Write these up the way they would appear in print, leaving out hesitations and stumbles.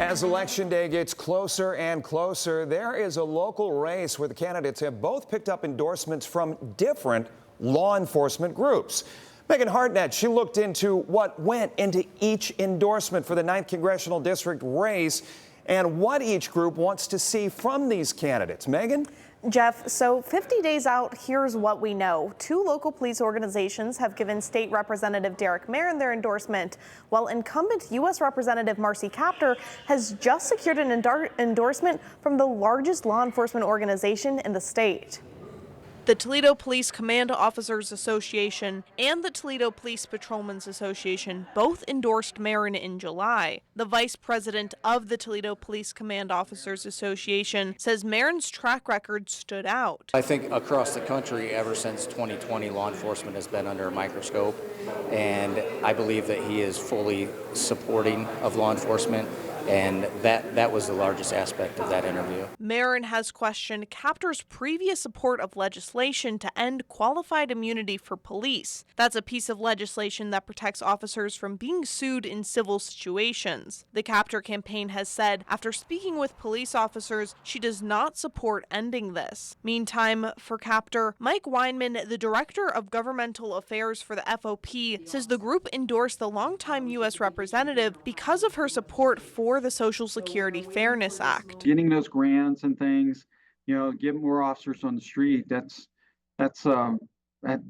As Election Day gets closer and closer, there is a local race where the candidates have both picked up endorsements from different law enforcement groups. Megan Hartnett, she looked into what went into each endorsement for the 9th Congressional District race and what each group wants to see from these candidates. Megan? Jeff, so 50 days out, here's what we know. 2 local police organizations have given State Representative Derek Merrin their endorsement, while incumbent U.S. Representative Marcy Kaptur has just secured an endorsement from the largest law enforcement organization in the state. The Toledo Police Command Officers Association and the Toledo Police Patrolmen's Association both endorsed Merrin in July. The vice president of the Toledo Police Command Officers Association says Merrin's track record stood out. I think across the country, ever since 2020, law enforcement has been under a microscope, and I believe that he is fully supporting of law enforcement. And that was the largest aspect of that interview. Merrin has questioned Kaptur's previous support of legislation to end qualified immunity for police. That's a piece of legislation that protects officers from being sued in civil situations. The Kaptur campaign has said, after speaking with police officers, she does not support ending this. Meantime, for Kaptur, Mike Weinman, the director of governmental affairs for the FOP, says the group endorsed the longtime U.S. representative because of her support for the Social Security Fairness Act. Getting those grants and things, get more officers on the street, that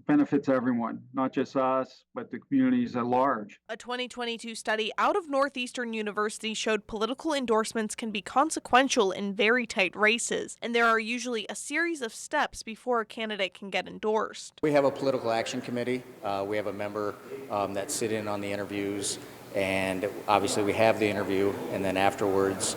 benefits everyone, not just us, but the communities at large. A 2022 study out of Northeastern University showed political endorsements can be consequential in very tight races, and there are usually a series of steps before a candidate can get endorsed. We have a political action committee. We have a member that sit in on the interviews. And obviously we have the interview, and then afterwards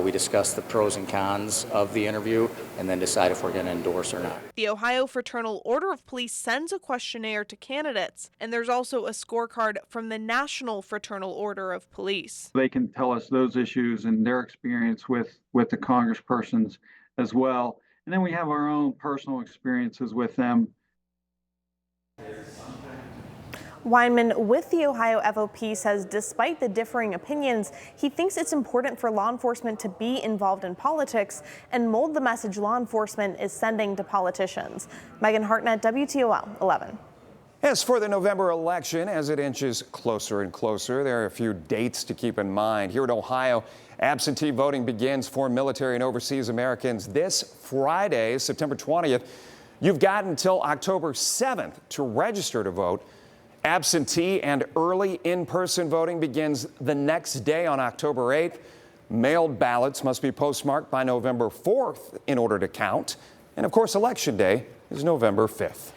we discuss the pros and cons of the interview and then decide if we're going to endorse or not. The Ohio Fraternal Order of Police sends a questionnaire to candidates, and there's also a scorecard from the National Fraternal Order of Police. They can tell us those issues and their experience with the congresspersons as well. And then we have our own personal experiences with them. Weinman with the Ohio FOP says despite the differing opinions, he thinks it's important for law enforcement to be involved in politics and mold the message law enforcement is sending to politicians. Megan Hartnett, WTOL 11. As for the November election, as it inches closer and closer, there are a few dates to keep in mind. Here in Ohio, absentee voting begins for military and overseas Americans this Friday, September 20th. You've got until October 7th to register to vote. Absentee and early in-person voting begins the next day on October 8th. Mailed ballots must be postmarked by November 4th in order to count. And of course, Election Day is November 5th.